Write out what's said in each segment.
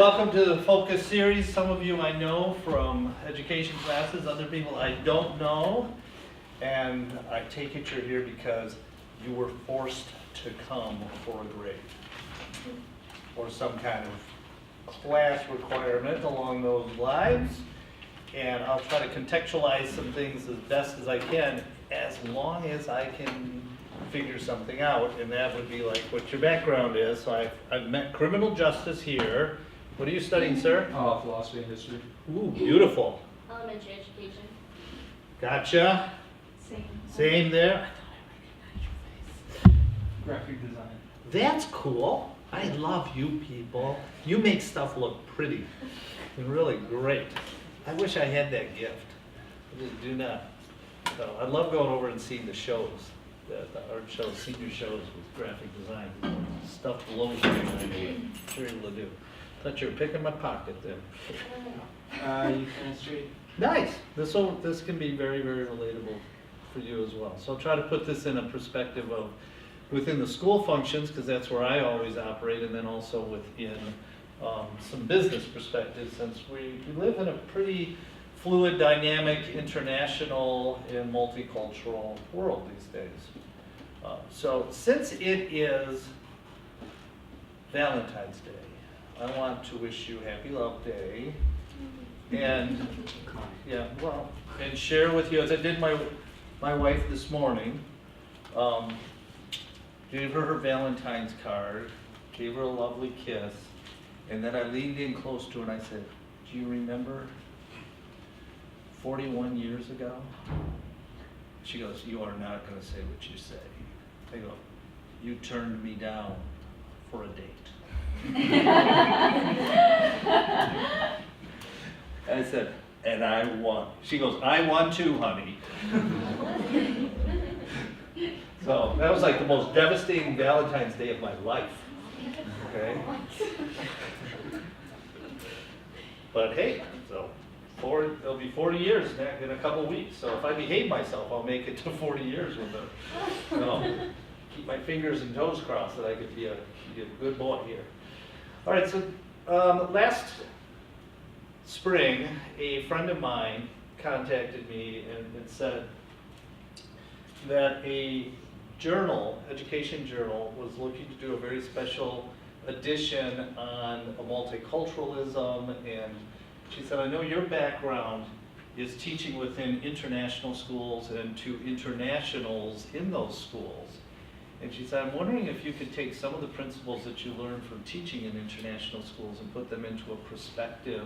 welcome to the Focus series. Some of you I know from education classes, other people I don't know. And I take it you're here because you were forced to come for a grade or some kind of class requirement along those lines. And I'll try to contextualize some things as best as I can, as long as I can figure something out, and that would be like what your background is. So I've met criminal justice here. What are you studying, sir? Philosophy and history. Ooh, beautiful. Elementary education. Gotcha. Same. Same there. Graphic design. That's cool. I love you people. You make stuff look pretty and really great. I wish I had that gift. I just do not. So I love going over and seeing the shows, the art shows, senior shows with graphic design. Stuff blows me away. What you're able to do. Thought you were picking my pocket there. You can straight. Nice. This can be very, very relatable for you as well. So I'll try to put this in a perspective of within the school functions, because that's where I always operate, and then also within some business perspectives, since we live in a pretty fluid, dynamic, international, and multicultural world these days. So since it is Valentine's Day, I want to wish you Happy Love Day, and yeah, well, and share with you, as I did my wife this morning, gave her Valentine's card, gave her a lovely kiss, and then I leaned in close to her and I said, do you remember 41 years ago? She goes, you are not going to say what you say. I go, you turned me down for a date. I said, and I won. She goes, I won too, honey. So that was like the most devastating Valentine's Day of my life. Okay? But hey, so it'll be 40 years in a couple weeks. So if I behave myself, I'll make it to 40 years with her. So keep my fingers and toes crossed that I could be a good boy here. All right, so last spring, a friend of mine contacted me and said that a journal, education journal, was looking to do a very special edition on multiculturalism, and she said, I know your background is teaching within international schools and to internationals in those schools. And she said, I'm wondering if you could take some of the principles that you learned from teaching in international schools and put them into a perspective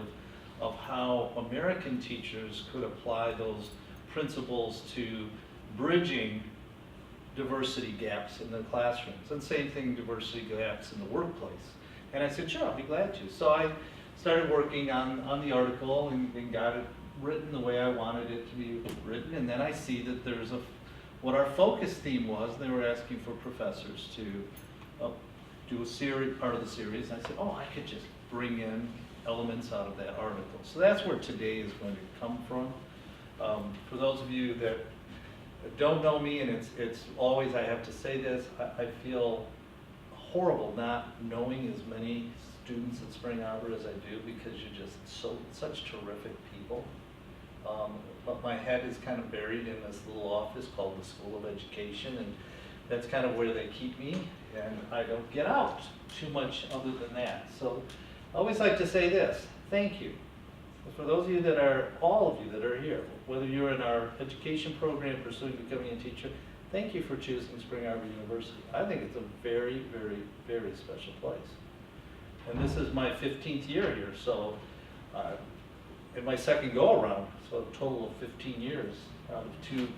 of how American teachers could apply those principles to bridging diversity gaps in the classrooms, and same thing, diversity gaps in the workplace. And I said, sure, I'll be glad to. So I started working on the article and got it written the way I wanted it to be written, and then I see that there's what our focus theme was. They were asking for professors to do a series, part of the series. I said, oh, I could just bring in elements out of that article. So that's where today is going to come from. For those of you that don't know me, and it's always, I have to say this, I feel horrible not knowing as many students at Spring Arbor as I do, because you're just such terrific people. But my head is kind of buried in this little office called the School of Education, and that's kind of where they keep me, and I don't get out too much other than that. So I always like to say this, thank you. For those of you that are, all of you that are here, whether you're in our education program pursuing becoming a teacher, thank you for choosing Spring Arbor University. I think it's a very, very, very special place. And this is my 15th year here, so in my second go around, so a total of 15 years out of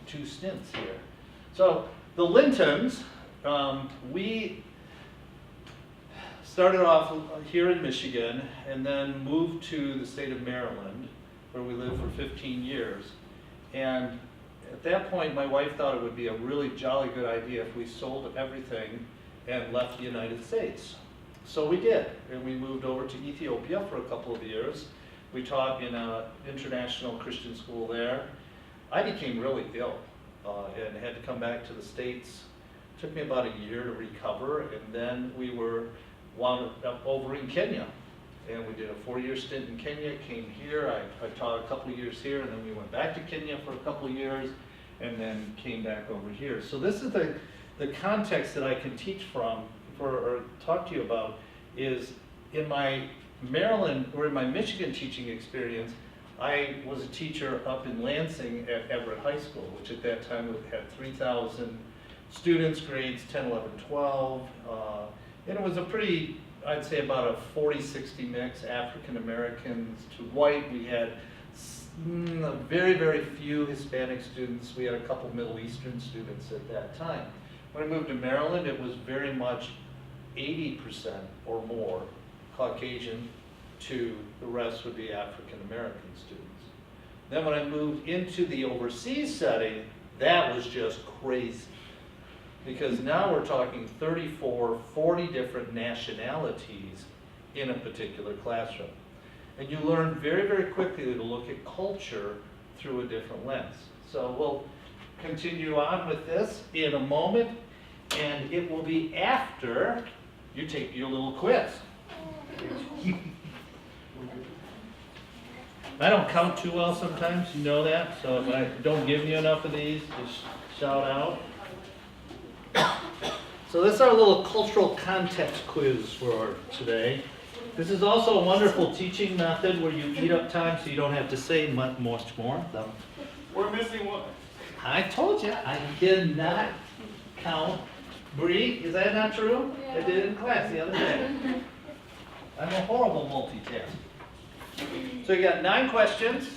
two stints here. So the Lintons, we started off here in Michigan and then moved to the state of Maryland, where we lived for 15 years. And at that point, my wife thought it would be a really jolly good idea if we sold everything and left the United States. So we did, and we moved over to Ethiopia for a couple of years. We taught in an international Christian school there. I became really ill and had to come back to the States. It took me about a year to recover, and then we were wound up over in Kenya. and we did a 4-year stint in Kenya, came here, I taught a couple of years here, and then we went back to Kenya for a couple of years, and then came back over here. So this is the context that I can teach from, or talk to you about, is in my Maryland, or in my Michigan teaching experience, I was a teacher up in Lansing at Everett High School, which at that time had 3,000 students, grades 10, 11, 12, and it was a pretty, I'd say about a 40-60 mix, African Americans to white. We had very, very few Hispanic students. We had a couple Middle Eastern students at that time. When I moved to Maryland, it was very much 80% or more Caucasian, to the rest would be African American students. Then when I moved into the overseas setting, that was just crazy. Because now we're talking 34, 40 different nationalities in a particular classroom. And you learn very, very quickly to look at culture through a different lens. So we'll continue on with this in a moment, and it will be after you take your little quiz. I don't count too well sometimes, you know that, so if I don't give you enough of these, just shout out. So this is our little cultural context quiz for today. This is also a wonderful teaching method where you eat up time so you don't have to say much more. So, We're missing one. I told you, I did not count. Bree, is that not true? I did it in class the other day. I'm a horrible multitasker. So you got 9 questions.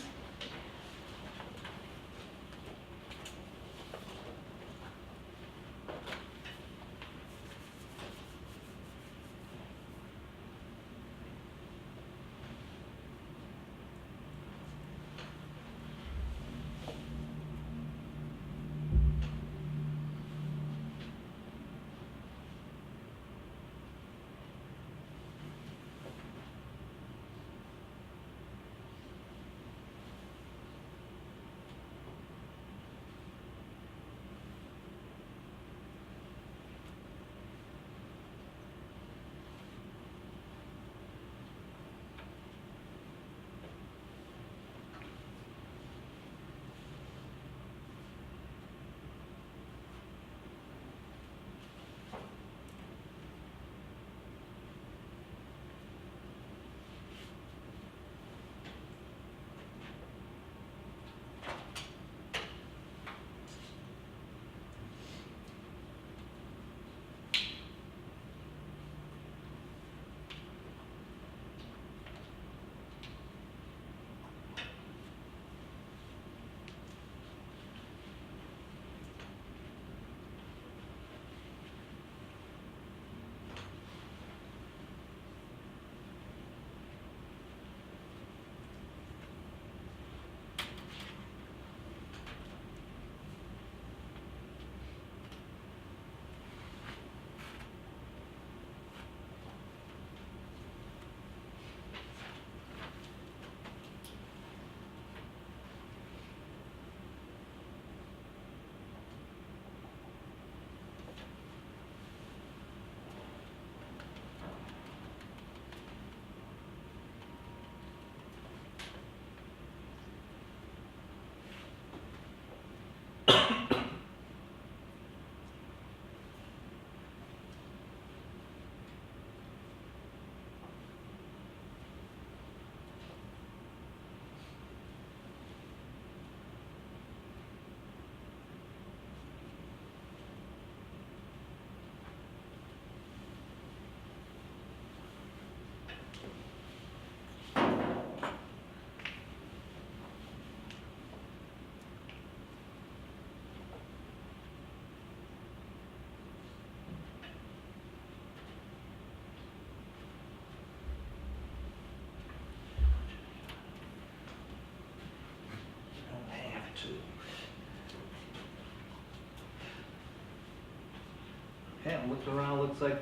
Okay, I'm looking around, looks like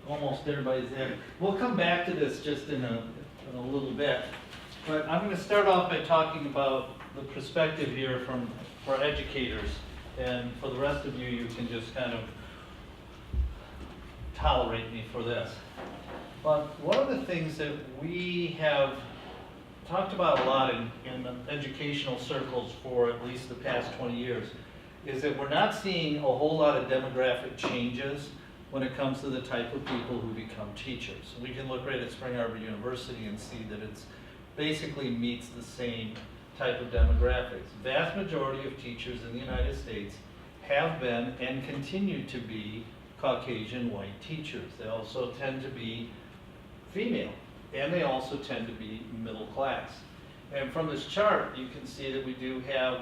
almost everybody's there. We'll come back to this just in a little bit. But I'm going to start off by talking about the perspective here for educators. And for the rest of you, you can just kind of tolerate me for this. But one of the things that we have talked about a lot in educational circles for at least the past 20 years is that we're not seeing a whole lot of demographic changes when it comes to the type of people who become teachers. We can look right at Spring Arbor University and see that it's basically meets the same type of demographics. Vast majority of teachers in the United States have been and continue to be Caucasian white teachers. They also tend to be female, and they also tend to be middle class. And from this chart, you can see that we do have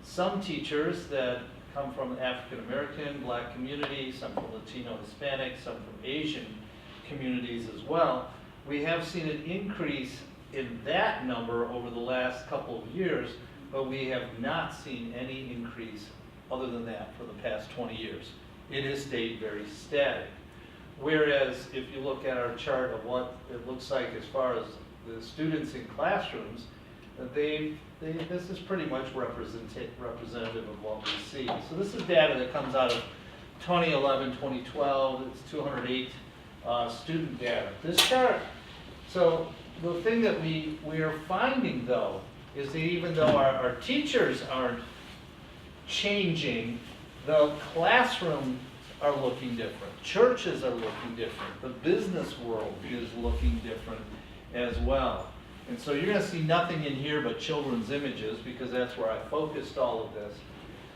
some teachers that come from African American, Black community, some from Latino, Hispanic, some from Asian communities as well. We have seen an increase in that number over the last couple of years, but we have not seen any increase other than that for the past 20 years. It has stayed very static. Whereas if you look at our chart of what it looks like as far as the students in classrooms, this is pretty much representative of what we see. So this is data that comes out of 2011, 2012. It's 208 student data. This chart, so the thing that we are finding though, is that even though our teachers aren't changing, the classroom are looking different. Churches are looking different. The business world is looking different as well. And so you're going to see nothing in here but children's images because that's where I focused all of this.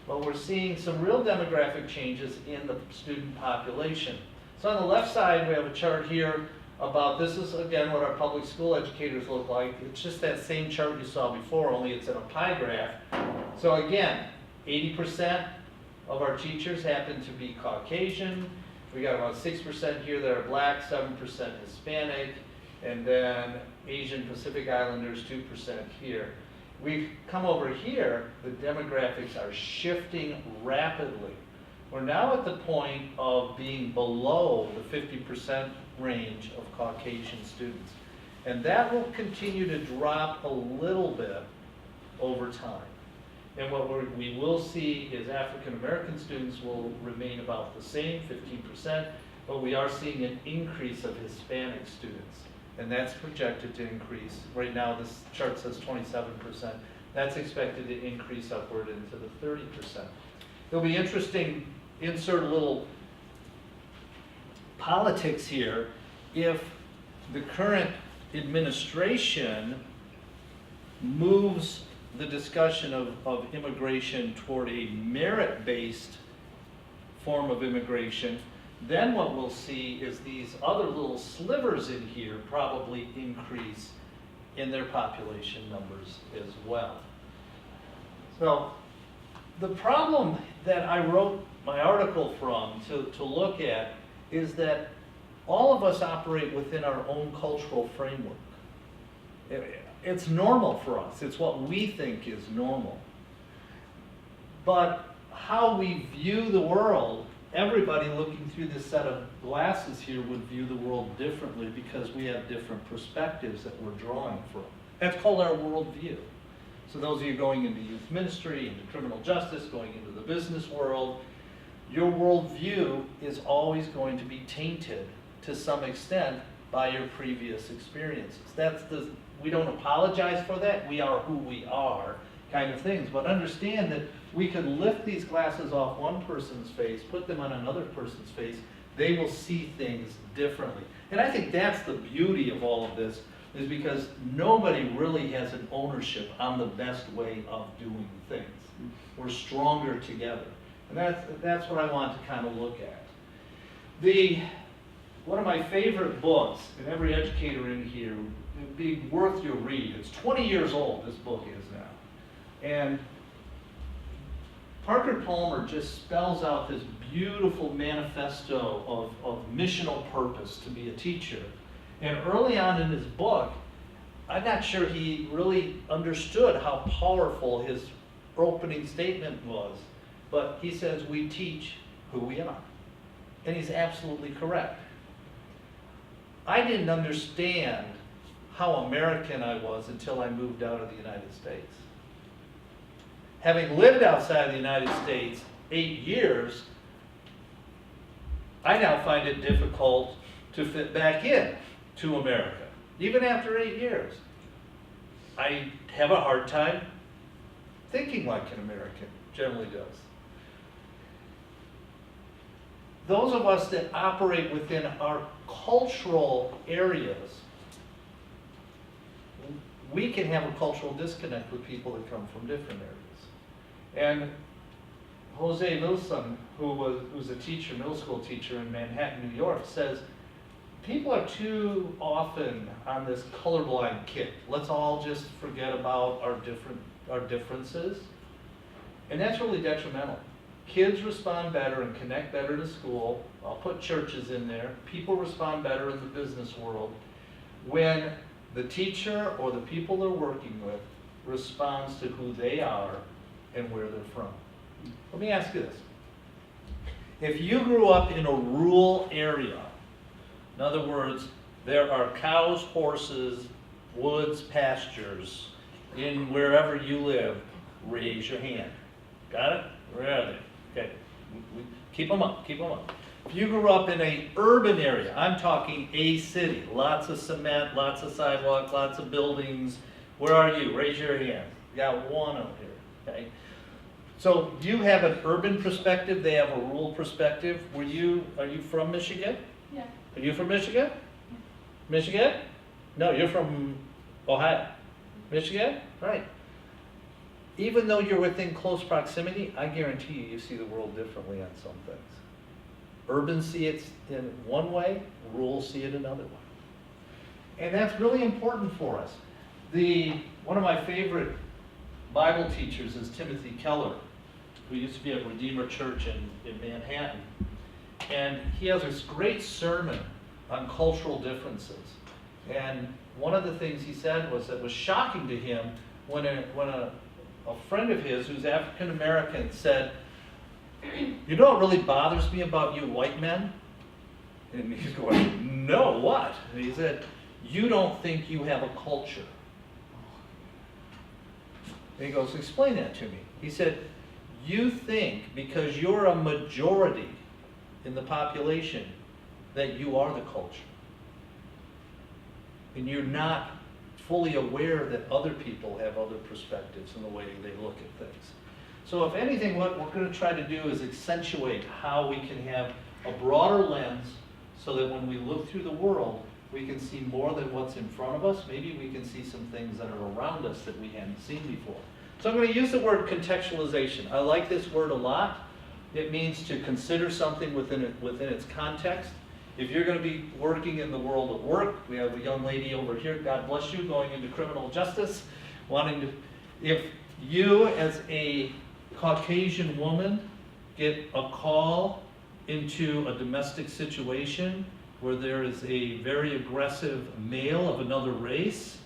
But we're seeing some real demographic changes in the student population. So on the left side, we have a chart here about, this is again what our public school educators look like. It's just that same chart you saw before, only it's in a pie graph. So again, 80% of our teachers happen to be Caucasian. We got about 6% here that are Black, 7% Hispanic, and then Asian Pacific Islanders, 2% here. We've come over here, the demographics are shifting rapidly. We're now at the point of being below the 50% range of Caucasian students. And that will continue to drop a little bit over time. And what we will see is African American students will remain about the same, 15%, but we are seeing an increase of Hispanic students. And that's projected to increase. Right now, this chart says 27%. That's expected to increase upward into the 30%. It'll be interesting, insert a little politics here. If the current administration moves the discussion of immigration toward a merit-based form of immigration, then what we'll see is these other little slivers in here probably increase in their population numbers as well. So the problem that I wrote my article from to look at is that all of us operate within our own cultural framework. It's normal for us. It's what we think is normal. But how we view the world, everybody looking through this set of glasses here would view the world differently because we have different perspectives that we're drawing from. That's called our worldview. So those of you going into youth ministry, into criminal justice, going into the business world, your worldview is always going to be tainted to some extent by your previous experiences. We don't apologize for that. We are who we are, kind of things. But understand that we can lift these glasses off one person's face, put them on another person's face. They will see things differently. And I think that's the beauty of all of this, is because nobody really has an ownership on the best way of doing things. We're stronger together. And that's what I want to kind of look at. One of my favorite books, and every educator in here, it'd be worth your read. It's 20 years old, this book is now. And Parker Palmer just spells out this beautiful manifesto of missional purpose to be a teacher. And early on in his book, I'm not sure he really understood how powerful his opening statement was. But he says, we teach who we are. And he's absolutely correct. I didn't understand how American I was until I moved out of the United States. Having lived outside the United States 8 years, I now find it difficult to fit back in. to America, even after 8 years, I have a hard time thinking like an American generally does. Those of us that operate within our cultural areas, we can have a cultural disconnect with people that come from different areas. And Jose Milsim, who's a teacher, middle school teacher in Manhattan, New York, says, people are too often on this colorblind kick. Let's all just forget about our differences. And that's really detrimental. Kids respond better and connect better to school. I'll put churches in there. People respond better in the business world when the teacher or the people they're working with responds to who they are and where they're from. Let me ask you this. If you grew up in a rural area, in other words, there are cows, horses, woods, pastures in wherever you live, raise your hand. Got it? Where are they? Okay. Keep them up, keep them up. If you grew up in an urban area, I'm talking a city, lots of cement, lots of sidewalks, lots of buildings. Where are you? Raise your hand. You got one out here, okay? So you have an urban perspective, they have a rural perspective. Are you from Michigan? Yeah. Are you from Michigan? Michigan? No, you're from Ohio. Michigan? Right. Even though you're within close proximity, I guarantee you see the world differently on some things. Urban see it in one way, rural see it another way. And that's really important for us. One of my favorite Bible teachers is Timothy Keller, who used to be at Redeemer Church in Manhattan. And he has this great sermon on cultural differences. And one of the things he said was that was shocking to him when a friend of his who's African American said, "You know what really bothers me about you white men?" And he's going, "No, what?" And he said, "You don't think you have a culture." And he goes, "Explain that to me." He said, "You think because you're a majority in the population that you are the culture. And you're not fully aware that other people have other perspectives in the way they look at things." So if anything, what we're going to try to do is accentuate how we can have a broader lens so that when we look through the world, we can see more than what's in front of us. Maybe we can see some things that are around us that we hadn't seen before. So I'm going to use the word contextualization. I like this word a lot. It means to consider something within its context. If you're going to be working in the world of work, we have a young lady over here, God bless you, going into criminal justice, if you as a Caucasian woman get a call into a domestic situation where there is a very aggressive male of another race,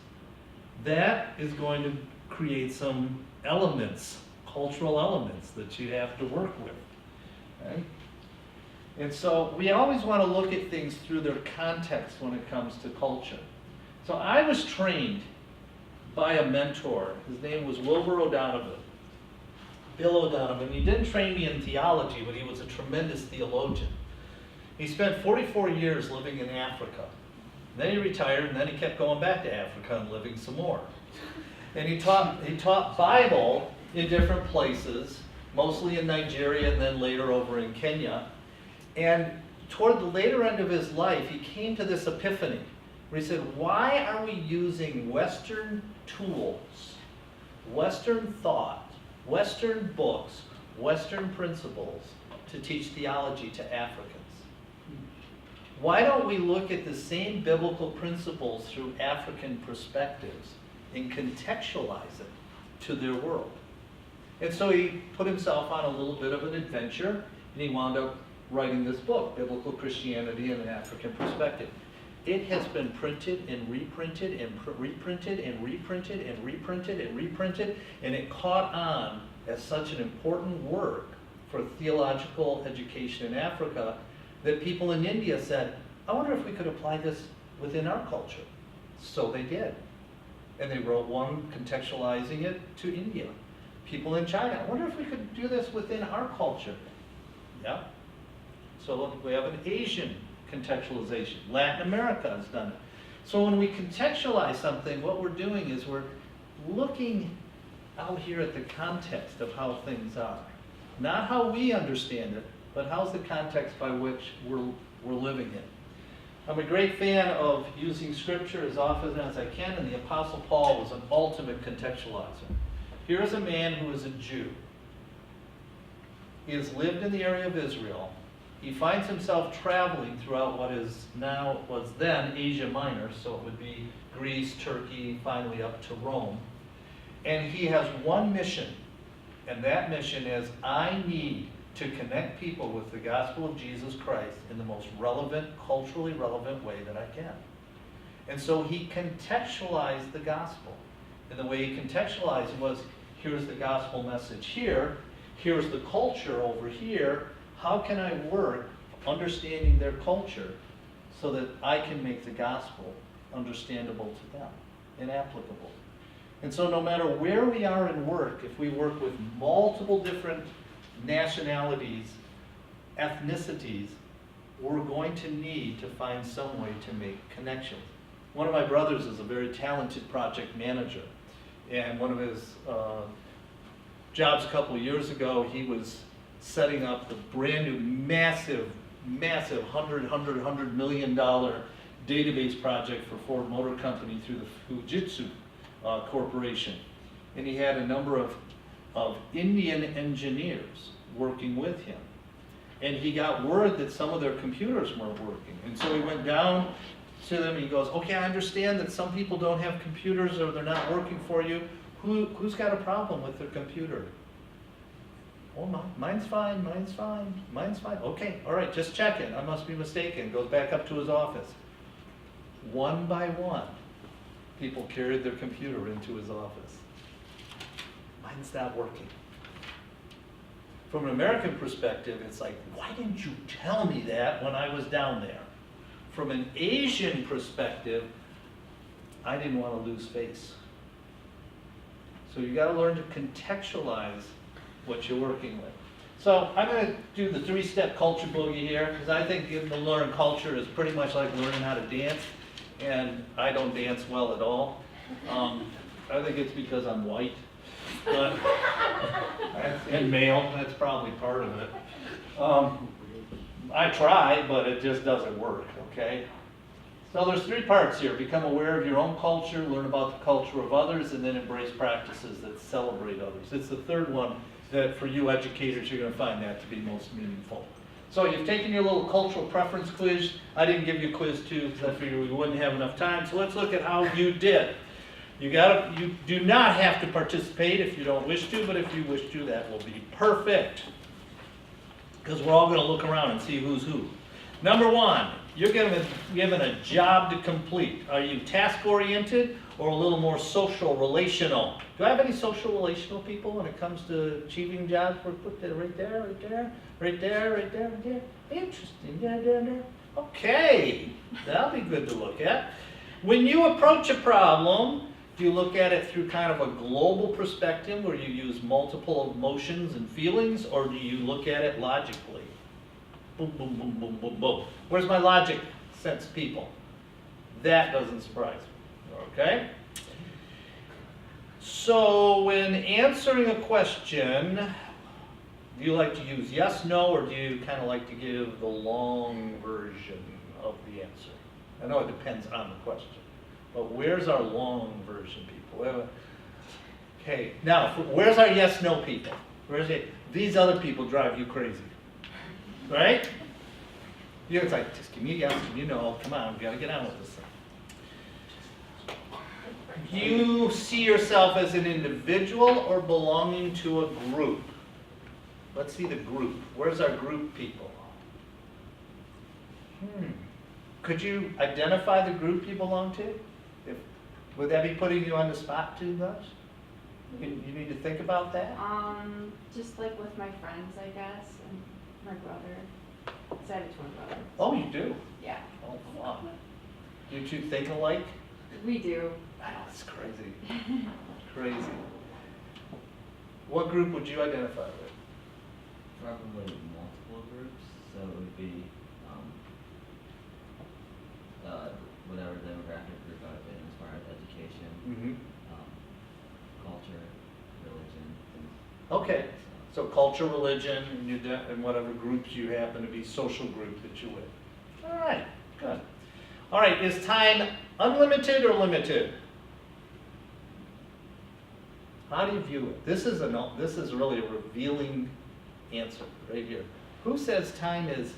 that is going to create some elements, cultural elements that you have to work with. Right? And so we always want to look at things through their context when it comes to culture. So I was trained by a mentor. His name was Wilbur O'Donovan. Bill O'Donovan. He didn't train me in theology, but he was a tremendous theologian. He spent 44 years living in Africa. Then he retired, and then he kept going back to Africa and living some more. And he taught Bible in different places, mostly in Nigeria and then later over in Kenya. And toward the later end of his life, he came to this epiphany where he said, why are we using Western tools, Western thought, Western books, Western principles to teach theology to Africans? Why don't we look at the same biblical principles through African perspectives and contextualize it to their world? And so he put himself on a little bit of an adventure, and he wound up writing this book, Biblical Christianity in an African Perspective. It has been printed and reprinted and reprinted and reprinted and reprinted and reprinted, and it caught on as such an important work for theological education in Africa that people in India said, I wonder if we could apply this within our culture. So they did. And they wrote one contextualizing it to India. People in China, I wonder if we could do this within our culture. Yeah. So we have an Asian contextualization. Latin America has done it. So when we contextualize something, what we're doing is we're looking out here at the context of how things are. Not how we understand it, but how's the context by which we're living in. I'm a great fan of using scripture as often as I can, and the Apostle Paul was an ultimate contextualizer. Here's a man who is a Jew. He has lived in the area of Israel. He finds himself traveling throughout what was then Asia Minor, so it would be Greece, Turkey, finally up to Rome. And he has one mission, and that mission is, I need to connect people with the gospel of Jesus Christ in the most relevant, culturally relevant way that I can. And so he contextualized the gospel. And the way he contextualized it was, here's the gospel message here, here's the culture over here. How can I work understanding their culture so that I can make the gospel understandable to them and applicable? And so no matter where we are in work, if we work with multiple different nationalities, ethnicities, we're going to need to find some way to make connections. One of my brothers is a very talented project manager, and one of his jobs a couple of years ago, he was setting up the brand new massive $100 million database project for Ford Motor Company through the Fujitsu Corporation. And he had a number of Indian engineers working with him. And he got word that some of their computers weren't working. And so he went down to them and he goes, okay, I understand that some people don't have computers or they're not working for you. Who's got a problem with their computer? Oh, mine's fine, mine's fine, mine's fine. Okay, all right, just checking. I must be mistaken. Goes back up to his office. One by one, people carried their computer into his office. Mine's not working. From an American perspective, it's like, why didn't you tell me that when I was down there? From an Asian perspective, I didn't want to lose face. So you got to learn to contextualize what you're working with. So I'm going to do the 3-step culture boogie here, because I think getting to learn culture is pretty much like learning how to dance, and I don't dance well at all. I think it's because I'm white. But, and male, that's probably part of it. I try, but it just doesn't work, okay? So there's 3 parts here. Become aware of your own culture, learn about the culture of others, and then embrace practices that celebrate others. It's the third one that for you educators, you're going to find that to be most meaningful. So you've taken your little cultural preference quiz. I didn't give you quiz 2 because I figured we wouldn't have enough time. So let's look at how you did. You do not have to participate if you don't wish to, but if you wish to, that will be perfect. Because we're all going to look around and see who's who. Number 1, you're given a job to complete. Are you task-oriented or a little more social, relational? Do I have any social, relational people when it comes to achieving jobs? We're put that right there, right there, right there, right there, right there. Interesting. Yeah. Okay, that'll be good to look at. When you approach a problem, do you look at it through kind of a global perspective where you use multiple emotions and feelings, or do you look at it logically? Boom, boom, boom, boom, boom, boom. Where's my logic sense people? That doesn't surprise me, okay? So when answering a question, do you like to use yes, no, or do you kind of like to give the long version of the answer? I know it depends on the question. But where's our long version people? Okay, now, where's our yes, no people? Where's it? These other people drive you crazy, right? You're like, just give me a yes, give me a no, come on, we gotta get on with this thing. You see yourself as an individual or belonging to a group? Let's see the group. Where's our group people? Could you identify the group you belong to? Would that be putting you on the spot too much? You need to think about that? Just like with my friends, I guess, and my brother. So I have a twin brother. Oh, you do? Yeah. Oh, wow. You two think alike? We do. I know, it's crazy. Crazy. What group would you identify with? Probably multiple groups, so it would be whatever demographic Okay, so culture, religion, and whatever groups you happen to be, social group that you're with. All right, good. All right, is time unlimited or limited? How do you view it? This is really a revealing answer right here. Who says time is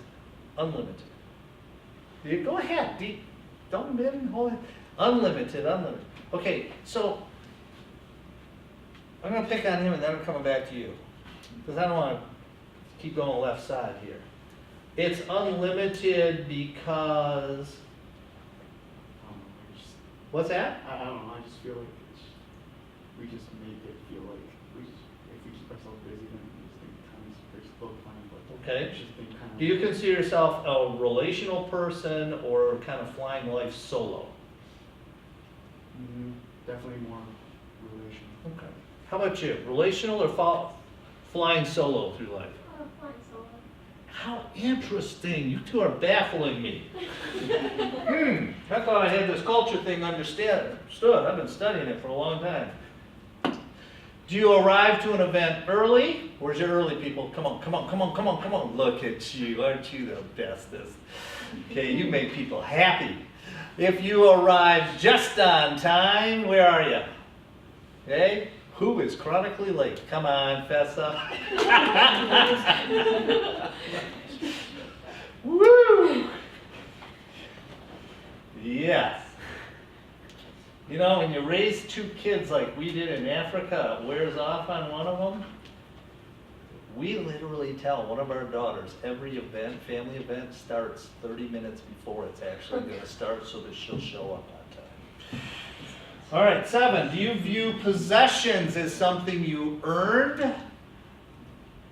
unlimited? Go ahead. Don't hold it. Unlimited, unlimited. Okay, so I'm going to pick on him and then I'm coming back to you. Because I don't want to keep going left side here. It's unlimited because, what's that? I don't know, I just feel like we just make it feel like if we keep ourselves busy, then we just think time's pretty slow time, but Okay. it's just been kind of. Do you consider yourself a relational person or kind of flying life solo? Definitely more relational. Okay. How about you? Relational or flying solo through life? Flying solo. How interesting. You two are baffling me. I thought I had this culture thing understood. I've been studying it for a long time. Do you arrive to an event early? Where's your early people? Come on, come on, come on, come on, come on. Look at you. Aren't you the bestest? Okay, you make people happy. If you arrive just on time, where are you? Okay? Who is chronically late? Come on, fess up. Woo! Yes. You know, when you raise two kids like we did in Africa, it wears off on one of them. We literally tell one of our daughters every event, family event, starts 30 minutes before it's actually going to start so that she'll show up on time. All right, 7. Do you view possessions as something you earned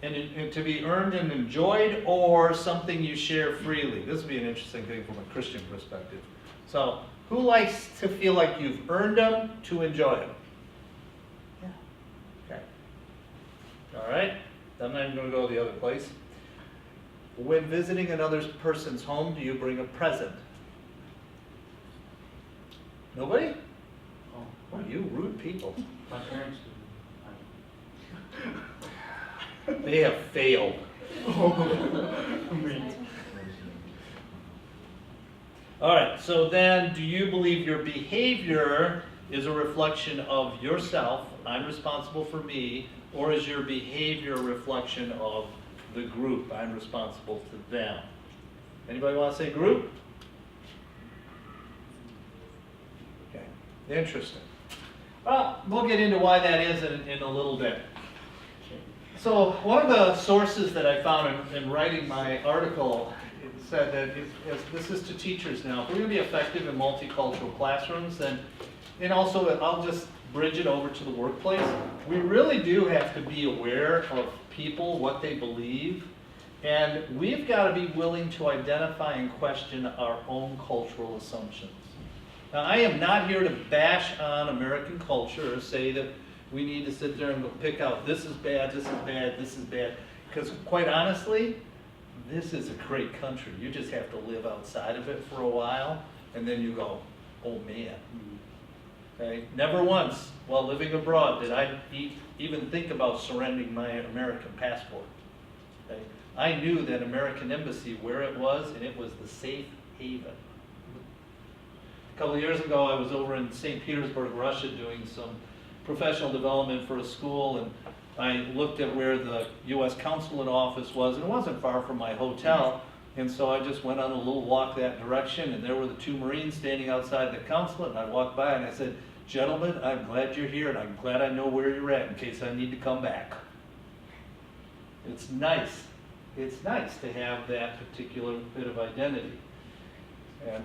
and to be earned and enjoyed, or something you share freely? This would be an interesting thing from a Christian perspective. So, who likes to feel like you've earned them to enjoy them? Yeah. Okay. All right. I'm not even going to go the other place. When visiting another person's home, do you bring a present? Nobody? Oh, Oh, you rude people. my parents do. They have failed. All right, so then do you believe your behavior is a reflection of yourself, I'm responsible for me, or is your behavior a reflection of the group, I'm responsible to them? Anybody want to say group? Okay, interesting. Well, we'll get into why that is in a little bit. So one of the sources that I found in writing my article, it said that this is to teachers now. If we're going to be effective in multicultural classrooms, and also I'll just bridge it over to the workplace, we really do have to be aware of people, what they believe, and we've got to be willing to identify and question our own cultural assumptions. Now, I am not here to bash on American culture or say that we need to sit there and pick out this is bad, this is bad, this is bad. Because quite honestly, this is a great country. You just have to live outside of it for a while, and then you go, oh man. Okay? Never once while living abroad did I even think about surrendering my American passport. Okay? I knew that American Embassy, where it was, and it was the safe haven. A couple of years ago, I was over in St. Petersburg, Russia, doing some professional development for a school, and I looked at where the U.S. consulate office was, and it wasn't far from my hotel, and so I just went on a little walk that direction, and there were the two Marines standing outside the consulate, and I walked by and I said, gentlemen, I'm glad you're here, and I'm glad I know where you're at in case I need to come back. It's nice. It's nice to have that particular bit of identity. And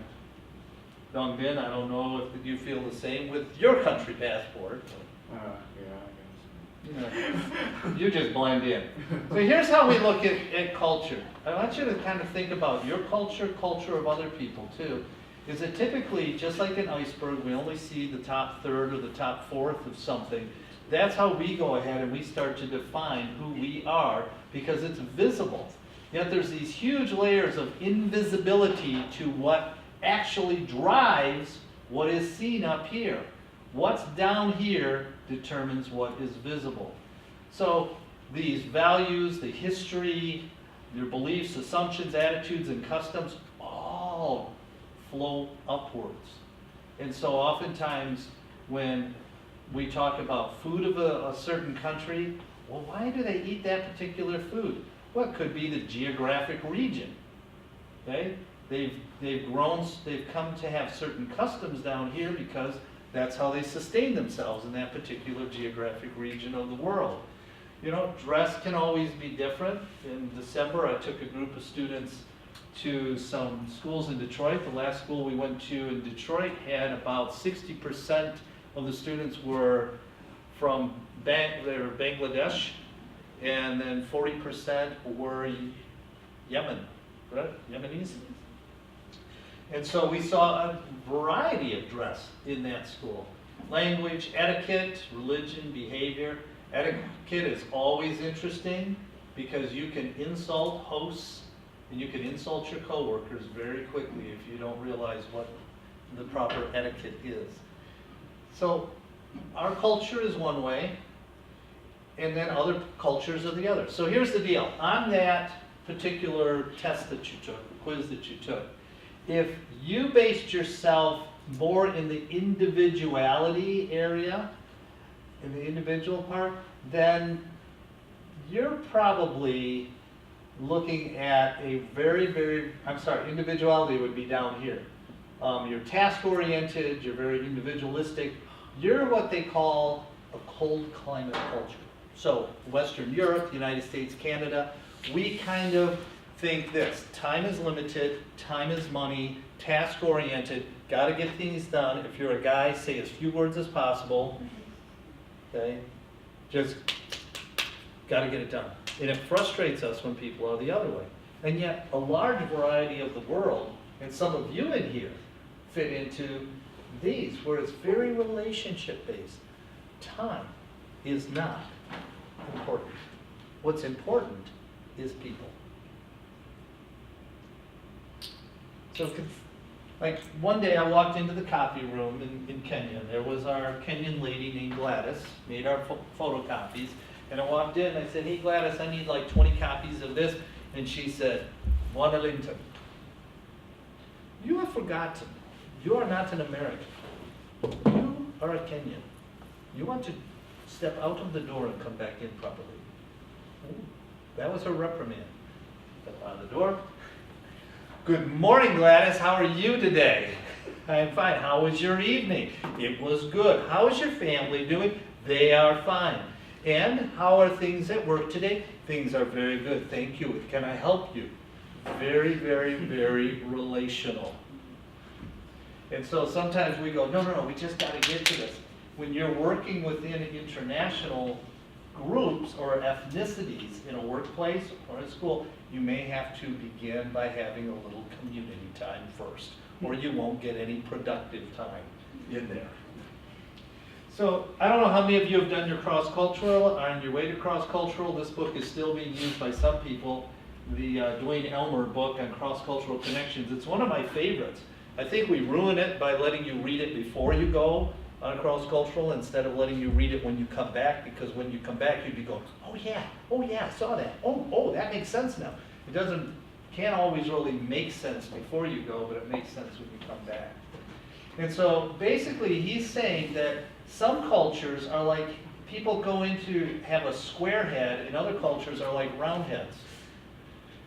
Dong Bin, I don't know if you feel the same with your country passport. Yeah, I guess. You just blend in. So here's how we look at culture. I want you to kind of think about your culture, culture of other people too. Is that typically, just like an iceberg, we only see the top third or the top fourth of something. That's how we go ahead and we start to define who we are because it's visible. Yet there's these huge layers of invisibility to what actually drives what is seen up here. What's down here determines what is visible. So these values, the history, your beliefs, assumptions, attitudes, and customs all flow upwards. And so oftentimes when we talk about food of a certain country, well, why do they eat that particular food? Well, it could be the geographic region. Okay? They've come to have certain customs down here because that's how they sustain themselves in that particular geographic region of the world. You know, dress can always be different. In December, I took a group of students to some schools in Detroit. The last school we went to in Detroit had about 60% of the students were from Bangladesh, and then 40% were Yemen, right? Yemenis. And so we saw a variety of dress in that school. Language, etiquette, religion, behavior. Etiquette is always interesting because you can insult hosts and you can insult your coworkers very quickly if you don't realize what the proper etiquette is. So our culture is one way, and then other cultures are the other. So here's the deal. On that particular test that you took, the quiz that you took, if you based yourself more in the individuality area, in the individual part, then you're probably looking at a individuality would be down here. You're task-oriented, you're very individualistic. You're what they call a cold climate culture. So Western Europe, United States, Canada, we kind of think this: time is limited, time is money, task-oriented, got to get things done. If you're a guy, say as few words as possible. Okay? Just got to get it done. And it frustrates us when people are the other way. And yet, a large variety of the world, and some of you in here, fit into these, where it's very relationship-based. Time is not important. What's important is people. So, like, one day I walked into the copy room in Kenya. There was our Kenyan lady named Gladys, made our photocopies. And I walked in and I said, "Hey Gladys, I need like 20 copies of this." And she said, "One Linton. You have forgotten. You are not an American. You are a Kenyan. You want to step out of the door and come back in properly." Ooh, that was her reprimand. Step out of the door. "Good morning, Gladys. How are you today?" "I'm fine. How was your evening?" "It was good." "How is your family doing?" "They are fine." "And how are things at work today?" "Things are very good. Thank you. Can I help you?" Very, very, very relational. And so sometimes we go, no, we just got to get to this. When you're working within international groups or ethnicities in a workplace or a school, you may have to begin by having a little community time first, or you won't get any productive time in there. So I don't know how many of you have done your cross-cultural, are on your way to cross-cultural. This book is still being used by some people, the Dwayne Elmer book on CrossCultural Connections. It's one of my favorites. I think we ruin it by letting you read it before you go on cross-cultural instead of letting you read it when you come back, because when you come back you'd be going, oh yeah, I saw that. Oh, that makes sense now. It can't always really make sense before you go, but it makes sense when you come back. And so basically he's saying that some cultures are like people going to have a square head, and other cultures are like round heads.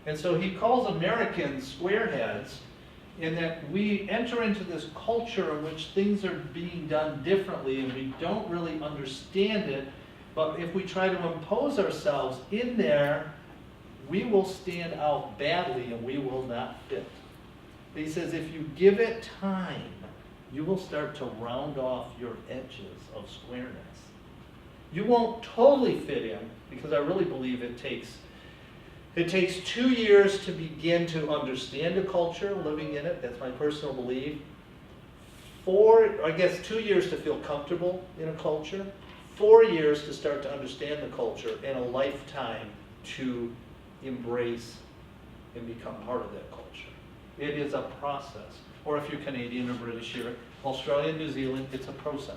And so he calls Americans square heads, in that we enter into this culture in which things are being done differently and we don't really understand it, but if we try to impose ourselves in there, we will stand out badly and we will not fit. He says if you give it time, you will start to round off your edges of squareness. You won't totally fit in, because I really believe it takes 2 years to begin to understand a culture, living in it. That's my personal belief. 2 years to feel comfortable in a culture. 4 years to start to understand the culture, and a lifetime to embrace and become part of that culture. It is a process. Or if you're Canadian or British here, Australia, New Zealand, it's a process.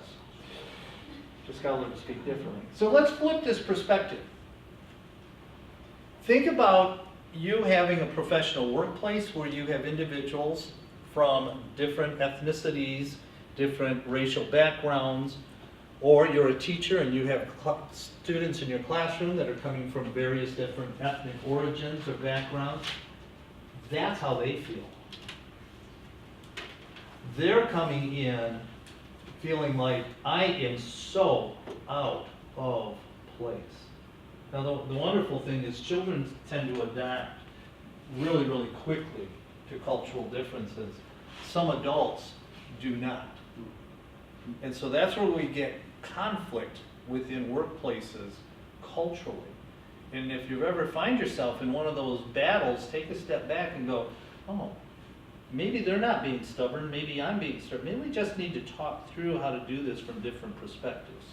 Just got to learn to speak differently. So let's flip this perspective. Think about you having a professional workplace where you have individuals from different ethnicities, different racial backgrounds, or you're a teacher and you have students in your classroom that are coming from various different ethnic origins or backgrounds. That's how they feel. They're coming in feeling like, I am so out of place. Now, the wonderful thing is children tend to adapt really, really quickly to cultural differences. Some adults do not. And so that's where we get conflict within workplaces culturally. And if you ever find yourself in one of those battles, take a step back and go, oh, maybe they're not being stubborn, maybe I'm being stubborn. Maybe we just need to talk through how to do this from different perspectives.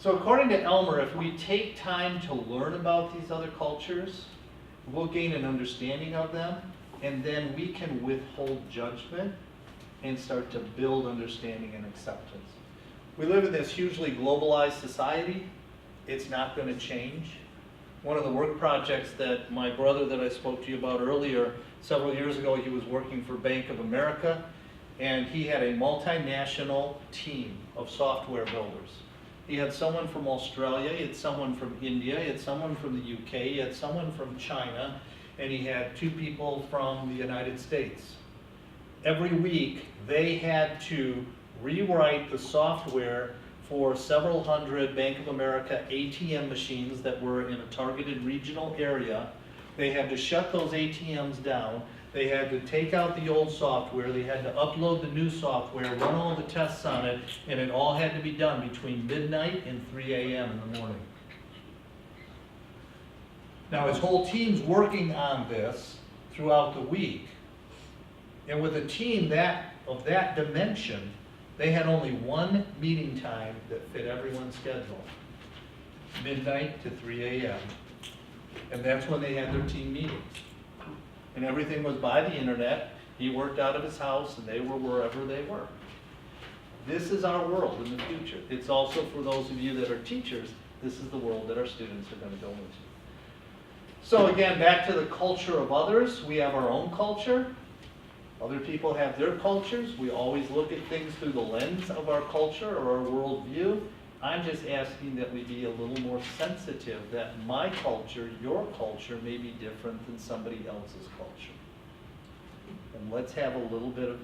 So according to Elmer, if we take time to learn about these other cultures, we'll gain an understanding of them, and then we can withhold judgment and start to build understanding and acceptance. We live in this hugely globalized society. It's not going to change. One of the work projects that my brother that I spoke to you about earlier, several years ago, he was working for Bank of America, and he had a multinational team of software builders. He had someone from Australia, he had someone from India, he had someone from the UK, he had someone from China, and he had 2 people from the United States. Every week, they had to rewrite the software for several hundred Bank of America ATM machines that were in a targeted regional area. They had to shut those ATMs down. They had to take out the old software. They had to upload the new software, run all the tests on it, and it all had to be done between midnight and 3 a.m. in the morning. Now, his whole team's working on this throughout the week. And with a team of that dimension, they had only one meeting time that fit everyone's schedule. Midnight to 3 a.m. And that's when they had their team meetings. And everything was by the internet. He worked out of his house and they were wherever they were. This is our world in the future. It's also for those of you that are teachers, this is the world that our students are going to go into. So again, back to the culture of others. We have our own culture. Other people have their cultures. We always look at things through the lens of our culture or our worldview. I'm just asking that we be a little more sensitive that my culture, your culture, may be different than somebody else's culture. And let's have a little bit of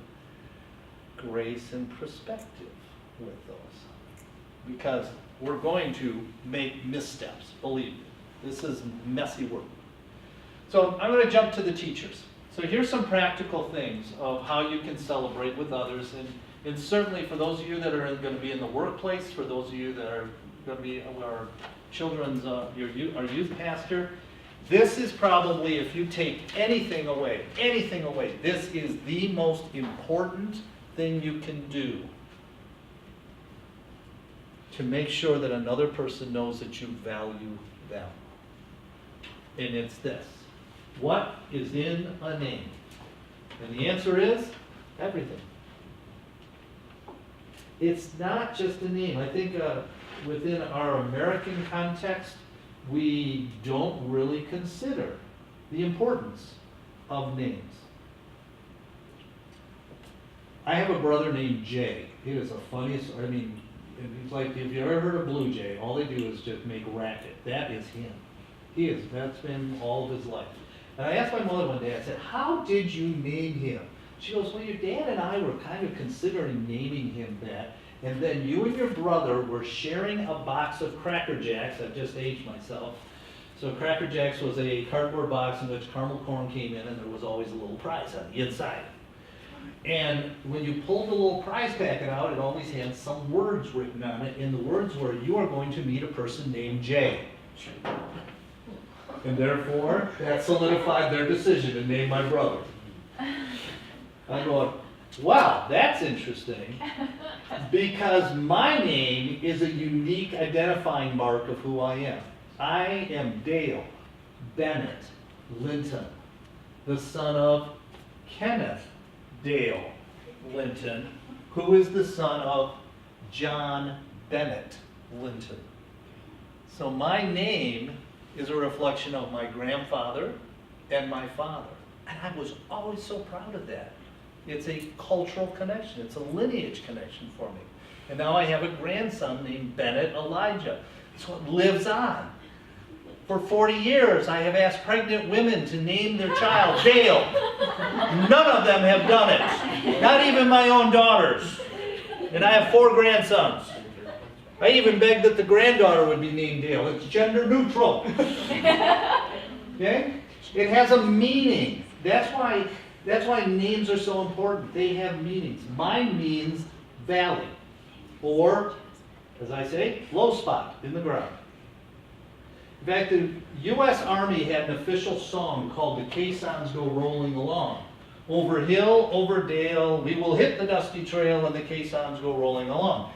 grace and perspective with those. Because we're going to make missteps, believe me. This is messy work. So I'm going to jump to the teachers. So here's some practical things of how you can celebrate with others. And certainly for those of you that are going to be in the workplace, for those of you that are going to be our children's, our youth pastor, this is probably, if you take anything away, this is the most important thing you can do to make sure that another person knows that you value them. And it's this. What is in a name? And the answer is everything. It's not just a name. I think within our American context, we don't really consider the importance of names. I have a brother named Jay. He is the funniest, he's like, if you ever heard of Blue Jay, all they do is just make racket. That is him. That's been all of his life. And I asked my mother one day, I said, how did you name him? She goes, well, your dad and I were kind of considering naming him that, and then you and your brother were sharing a box of Cracker Jacks. I've just aged myself. So Cracker Jacks was a cardboard box in which caramel corn came in, and there was always a little prize on the inside. And when you pulled the little prize packet out, it always had some words written on it, and the words were, you are going to meet a person named Jay. And therefore, that solidified their decision to name my brother. I'm going, wow, that's interesting, because my name is a unique identifying mark of who I am. I am Dale Bennett Linton, the son of Kenneth Dale Linton, who is the son of John Bennett Linton. So my name is a reflection of my grandfather and my father. And I was always so proud of that. It's a cultural connection. It's a lineage connection for me. And now I have a grandson named Bennett Elijah. So it lives on. For 40 years, I have asked pregnant women to name their child Dale. None of them have done it. Not even my own daughters. And I have 4 grandsons. I even begged that the granddaughter would be named Dale. It's gender neutral. Okay? It has a meaning. That's why names are so important. They have meanings. Mine means valley, or, as I say, low spot in the ground. In fact, the U.S. Army had an official song called "The Caissons Go Rolling Along." Over hill, over dale, we will hit the dusty trail, and the caissons go rolling along.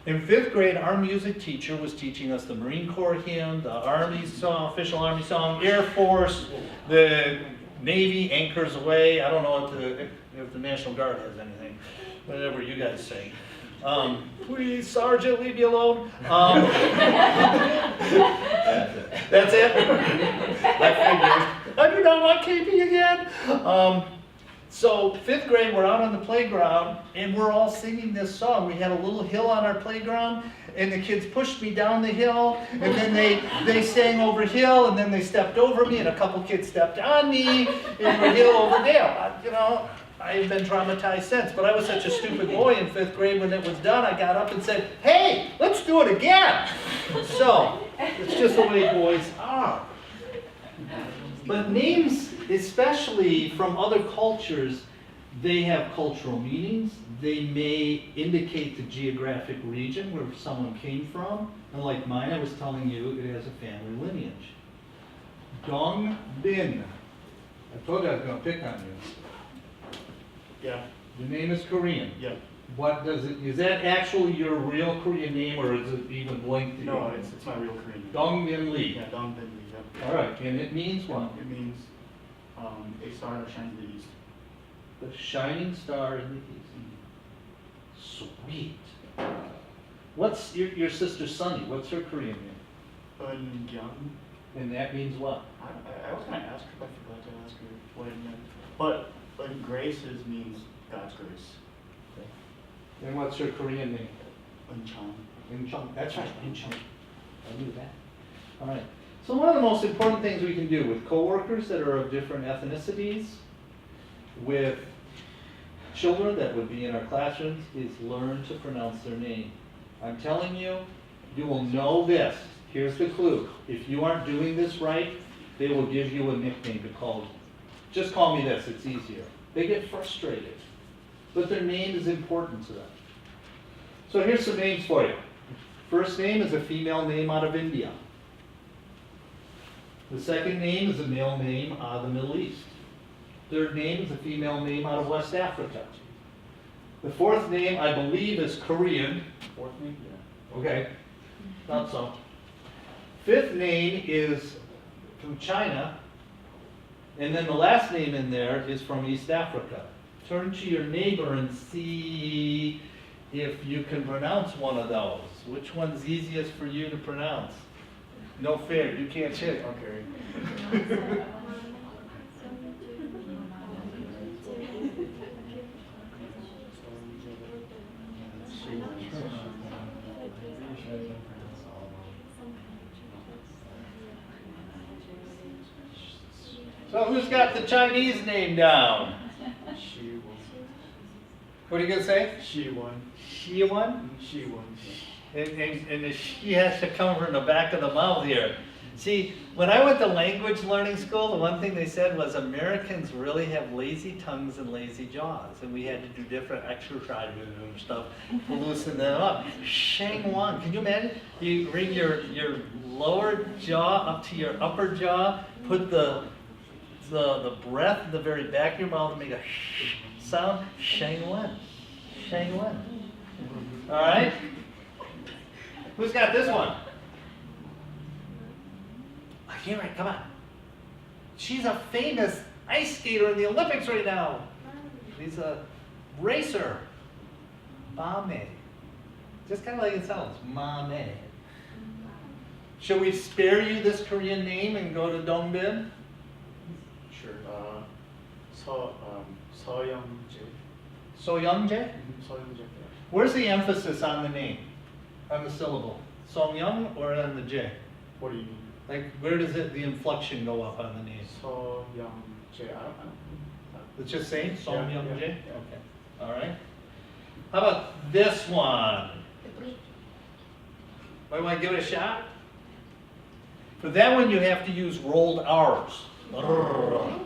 In 5th grade, our music teacher was teaching us the Marine Corps hymn, the Army song, official Army song, Air Force, the Navy anchors away. I don't know if the National Guard has anything, whatever you guys sing. Please, Sergeant, leave me alone. That's it. I figured. I do not want KP again. So 5th grade, we're out on the playground, and we're all singing this song. We had a little hill on our playground, and the kids pushed me down the hill, and then they sang over hill, and then they stepped over me, and a couple kids stepped on me, and we're hill over dale. I've been traumatized since, but I was such a stupid boy in 5th grade. When it was done, I got up and said, "Hey, let's do it again." So, it's just the way boys are. But names, especially from other cultures, they have cultural meanings. They may indicate the geographic region where someone came from. And like mine, I was telling you, it has a family lineage. Dong Bin. I told you I was going to pick on you. Yeah, Your name is Korean. yeah. What does it, is that actually your real Korean name, or is it even linked to No, it's my real Korean name. Dong Bin Lee. Yeah, Dong Bin Lee, yeah. All right, and it means what? It means a star that shines in the east. The shining star in the east. Sweet. What's your sister Sunny? What's her Korean name? Eun-gyung. And that means what? I was going to ask her, but I forgot to ask her what it meant. But graces means God's grace. And what's her Korean name? Eun-chang. Incheon. That's right, Incheon. I knew that. All right. So one of the most important things we can do with coworkers that are of different ethnicities, with children that would be in our classrooms, is learn to pronounce their name. I'm telling you, you will know this. Here's the clue. If you aren't doing this right, they will give you a nickname to call. Just call me this, it's easier. They get frustrated, but their name is important to them. So here's some names for you. First name is a female name out of India. The second name is a male name out of the Middle East. Third name is a female name out of West Africa. The fourth name, I believe, is Korean. Fourth name? Yeah. Okay, thought so. Fifth name is from China. And then the last name in there is from East Africa. Turn to your neighbor and see if you can pronounce one of those. Which one's easiest for you to pronounce? No fair, you can't check. Okay. So who's got the Chinese name down? She won. What are you gonna say? She won. She one? She won. And the she has to come from the back of the mouth here. See, when I went to language learning school, the one thing they said was Americans really have lazy tongues and lazy jaws, and we had to do different exercises and stuff to loosen them up. Shang Wan, can you imagine? You bring your lower jaw up to your upper jaw, put the breath in the very back of your mouth and make a sh sound. Shang Wan. Shang Wan. All right? Who's got this one? I can't write, come on. She's a famous ice skater in the Olympics right now. She's a racer. Mame. Just kind of like it sounds. Mame. Should we spare you this Korean name and go to Dongbin? Sure. 서영재. Soyoungjae? 서영재. Yeah. Where's the emphasis on the name? On the syllable? Songyoung or on the J? What do you mean? Like, where does it, the inflection go up on the name? 서영재. I don't know. It's just saying Songyoungjae? yeah. Okay, all right. How about this one? Want to give it a shot? For that one, you have to use rolled R's.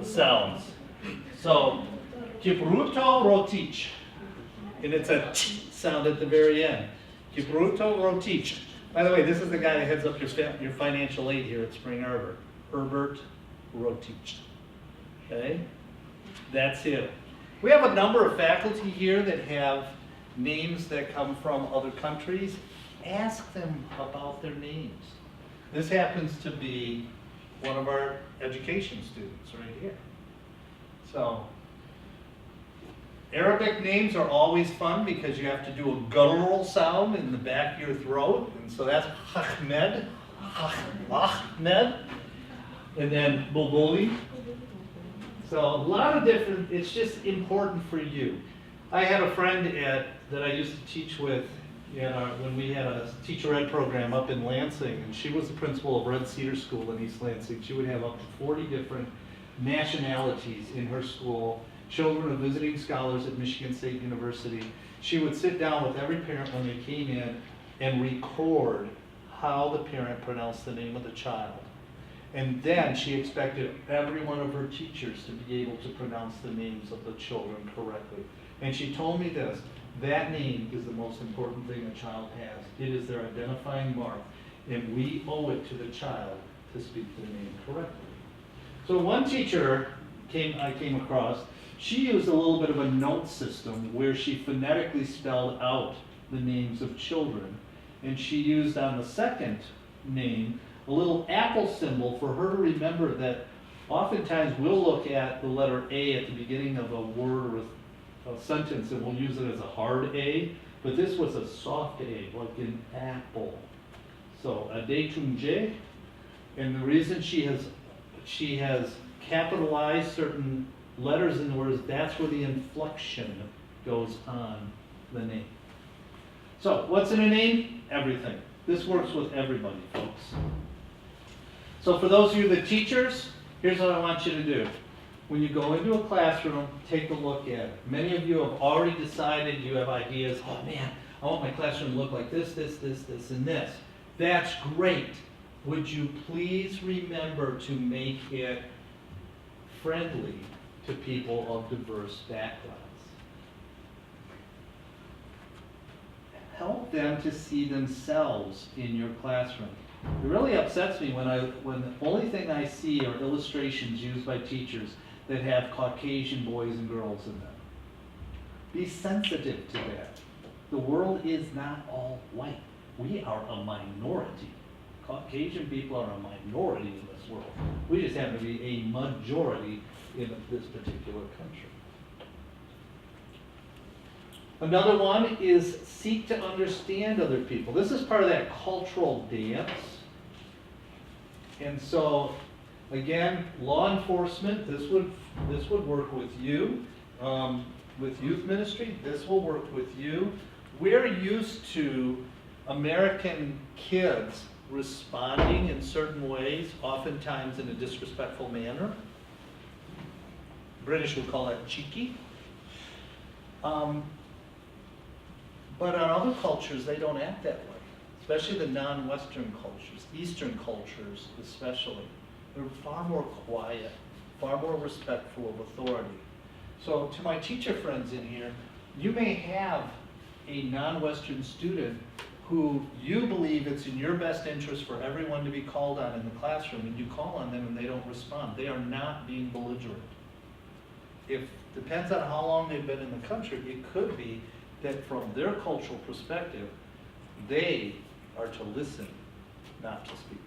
Sounds. So, Kipruto Rotich. And it's a ch sound at the very end. Kipruto Rotich. By the way, this is the guy that heads up your financial aid here at Spring Arbor. Herbert Rotich. Okay? That's it. We have a number of faculty here that have names that come from other countries. Ask them about their names. This happens to be one of our education students right here. So, Arabic names are always fun because you have to do a guttural sound in the back of your throat. And so that's Ahmed, Ahmed, and then Bulbuli. So a lot of different, it's just important for you. I had a friend that I used to teach with when we had a teacher ed program up in Lansing, and she was the principal of Red Cedar School in East Lansing. She would have up to 40 different nationalities in her school, children of visiting scholars at Michigan State University. She would sit down with every parent when they came in and record how the parent pronounced the name of the child. And then she expected every one of her teachers to be able to pronounce the names of the children correctly. And she told me this, that name is the most important thing a child has. It is their identifying mark, and we owe it to the child to speak the name correctly. So one teacher I came across, she used a little bit of a note system where she phonetically spelled out the names of children. And she used on the second name a little apple symbol for her to remember that oftentimes we'll look at the letter A at the beginning of a word or a sentence and we'll use it as a hard A, but this was a soft A, like in apple. So, Adetunje, and the reason she has capitalized certain letters in the words, that's where the inflection goes on the name. So, what's in a name? Everything. This works with everybody, folks. So for those of you that are teachers, here's what I want you to do. When you go into a classroom, take a look at it. Many of you have already decided, you have ideas, oh man, I want my classroom to look like this, this, and this. That's great. Would you please remember to make it friendly to people of diverse backgrounds? Help them to see themselves in your classroom. It really upsets me when the only thing I see are illustrations used by teachers that have Caucasian boys and girls in them. Be sensitive to that. The world is not all white. We are a minority. Caucasian people are a minority in this world. We just happen to be a majority in this particular country. Another one is seek to understand other people. This is part of that cultural dance. And so, again, law enforcement, this would work with you. With youth ministry, this will work with you. We're used to American kids responding in certain ways, oftentimes in a disrespectful manner. British would call that cheeky. But on other cultures, they don't act that way, especially the non-Western cultures, Eastern cultures especially. They're far more quiet, far more respectful of authority. So to my teacher friends in here, you may have a non-Western student who you believe it's in your best interest for everyone to be called on in the classroom, and you call on them and they don't respond. They are not being belligerent. Depends on how long they've been in the country, it could be that from their cultural perspective, they are to listen, not to speak.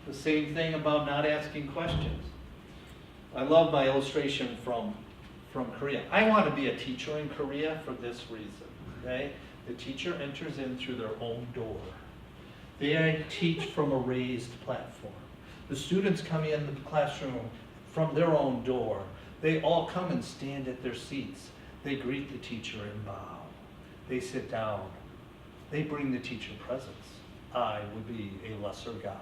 The same thing about not asking questions. I love my illustration from Korea. I want to be a teacher in Korea for this reason, okay? The teacher enters in through their own door. They teach from a raised platform. The students come in the classroom from their own door. They all come and stand at their seats. They greet the teacher and bow. They sit down. They bring the teacher presents. I would be a lesser god.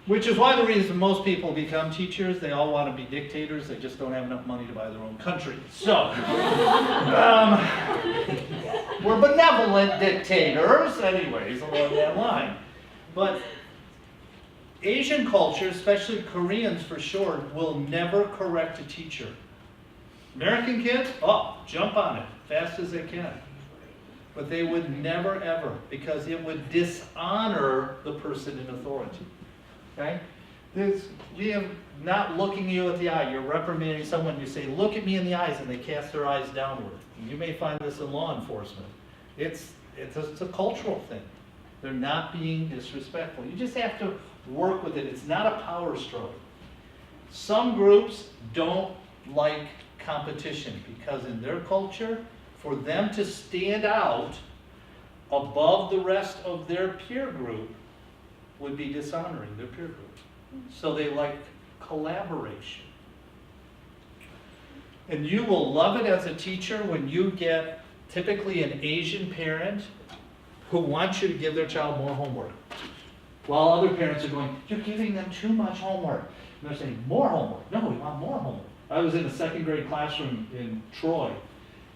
Which is one of the reasons most people become teachers. They all want to be dictators. They just don't have enough money to buy their own country. So, we're benevolent dictators, anyways, along that line. But Asian culture, especially Koreans for sure, will never correct a teacher. American kids, oh, jump on it, fast as they can. But they would never ever, because it would dishonor the person in authority. Okay? We have not looking you at the eye. You're reprimanding someone, you say, look at me in the eyes, and they cast their eyes downward. You may find this in law enforcement. It's a cultural thing. They're not being disrespectful. You just have to work with it. It's not a power stroke. Some groups don't like competition because in their culture, for them to stand out above the rest of their peer group would be dishonoring their peer group. So they like collaboration. And you will love it as a teacher when you get typically an Asian parent who wants you to give their child more homework. While other parents are going, you're giving them too much homework. And they're saying, more homework. No, we want more homework. I was in a second grade classroom in Troy,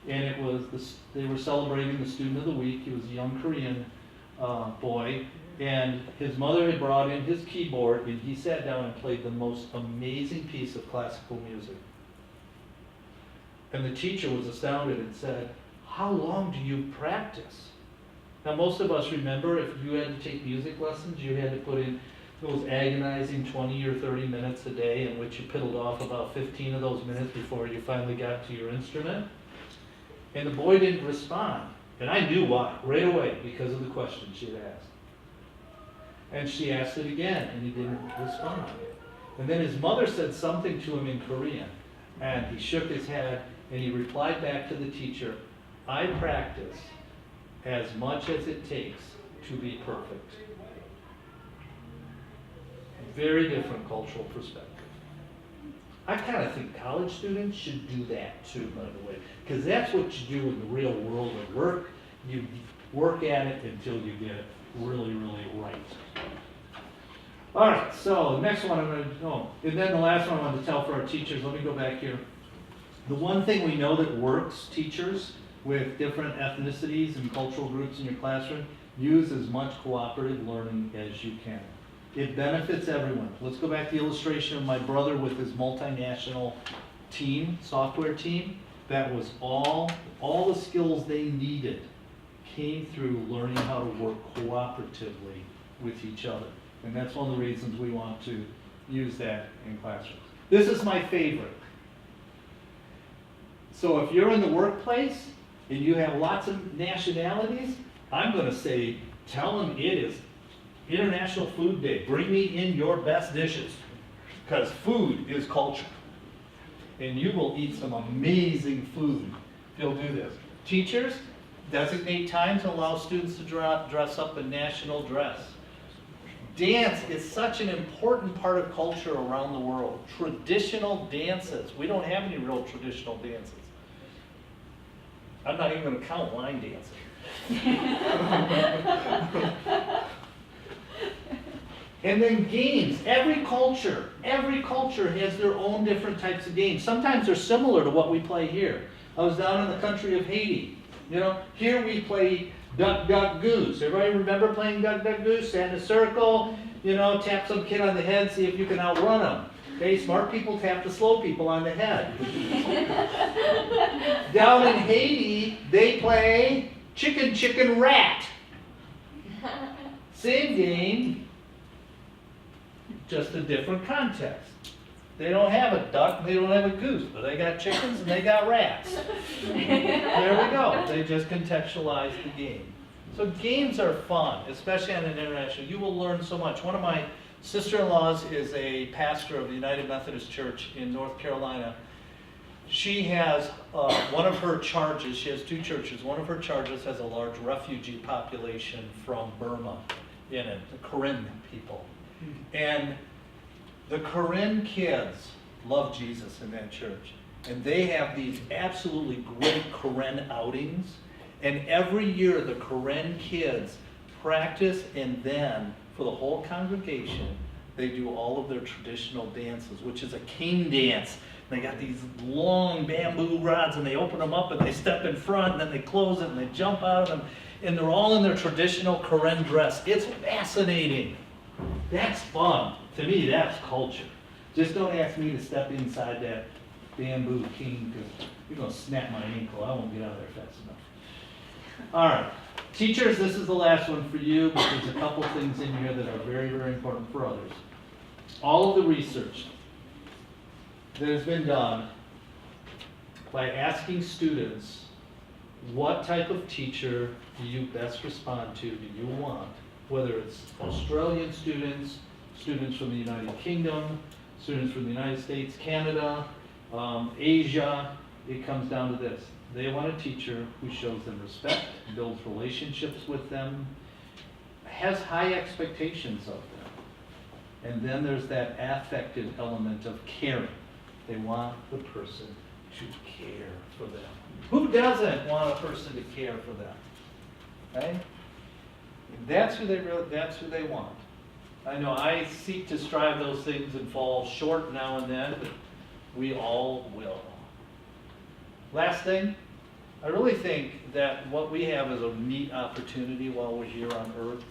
and it was they were celebrating the student of the week. He was a young Korean boy, and his mother had brought in his keyboard, and he sat down and played the most amazing piece of classical music. And the teacher was astounded and said, how long do you practice? Now, most of us remember if you had to take music lessons, you had to put in those agonizing 20 or 30 minutes a day in which you piddled off about 15 of those minutes before you finally got to your instrument. And the boy didn't respond. And I knew why, right away, because of the question she had asked. And she asked it again, and he didn't respond. And then his mother said something to him in Korean, and he shook his head, and he replied back to the teacher, I practice as much as it takes to be perfect. Very different cultural perspective. I kind of think college students should do that too, by the way, because that's what you do in the real world of work. You work at it until you get it really, really right. All right, so the next one I'm going to, and then the last one I wanted to tell for our teachers, let me go back here. The one thing we know that works, teachers with different ethnicities and cultural groups in your classroom, use as much cooperative learning as you can. It benefits everyone. Let's go back to the illustration of my brother with his multinational team, software team. That was all the skills they needed came through learning how to work cooperatively with each other. And that's one of the reasons we want to use that in classrooms. This is my favorite. So if you're in the workplace and you have lots of nationalities, I'm going to say, tell them it is International Food Day. Bring me in your best dishes, because food is culture. And you will eat some amazing food if you'll do this. Teachers, designate time to allow students to dress up in national dress. Dance is such an important part of culture around the world. Traditional dances. We don't have any real traditional dances. I'm not even going to count line dancing. And then games. Every culture has their own different types of games. Sometimes they're similar to what we play here. I was down in the country of Haiti. You know, here we play Duck, Duck, Goose. Everybody remember playing Duck, Duck, Goose? Stand in a circle, you know, tap some kid on the head, see if you can outrun them. Okay, smart people tap the slow people on the head. Down in Haiti, they play Chicken, Chicken, Rat. Same game, just a different context. They don't have a duck, they don't have a goose, but they got chickens and they got rats. There we go. They just contextualize the game. So games are fun, especially on an international. You will learn so much. One of my sister-in-laws is a pastor of the United Methodist Church in North Carolina. She has, one of her charges, she has two churches, one of her charges has a large refugee population from Burma in it, the Karen people. And the Karen kids love Jesus in that church. And they have these absolutely great Karen outings. And every year the Karen kids practice, and then for the whole congregation, they do all of their traditional dances, which is a cane dance. They got these long bamboo rods, and they open them up, and they step in front, and then they close it, and they jump out of them, and they're all in their traditional Karen dress. It's fascinating. That's fun. To me, that's culture. Just don't ask me to step inside that bamboo cane, because you're going to snap my ankle. I won't get out of there fast enough. All right. Teachers, this is the last one for you, but there's a couple things in here that are very, very important for others. All of the research that has been done by asking students, what type of teacher do you best respond to, do you want? Whether it's Australian students, students from the United Kingdom, students from the United States, Canada, Asia, it comes down to this. They want a teacher who shows them respect, builds relationships with them, has high expectations of them. And then there's that affective element of caring. They want the person to care for them. Who doesn't want a person to care for them? Right? That's who they want. I know I seek to strive those things and fall short now and then, but we all will. Last thing, I really think that what we have is a neat opportunity while we're here on Earth,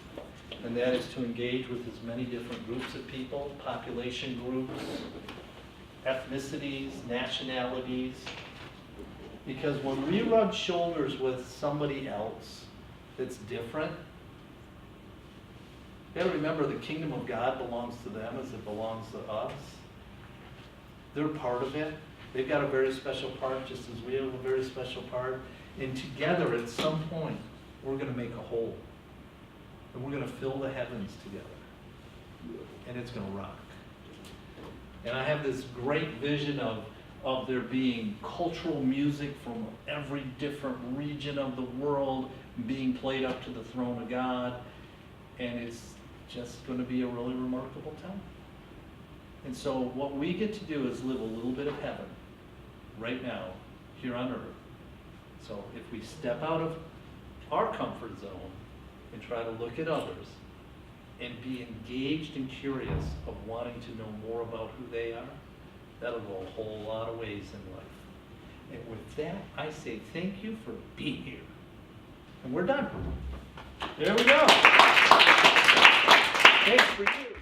and that is to engage with as many different groups of people, population groups, ethnicities, nationalities, because when we rub shoulders with somebody else that's different, you gotta remember the kingdom of God belongs to them as it belongs to us. They're part of it. They've got a very special part, just as we have a very special part. And together, at some point, we're going to make a whole. And we're going to fill the heavens together. And it's going to rock. And I have this great vision of there being cultural music from every different region of the world being played up to the throne of God. And it's just going to be a really remarkable time. And so what we get to do is live a little bit of heaven right now, here on earth. So if we step out of our comfort zone and try to look at others and be engaged and curious of wanting to know more about who they are, that'll go a whole lot of ways in life. And with that, I say thank you for being here. And we're done. There we go. Thanks for you.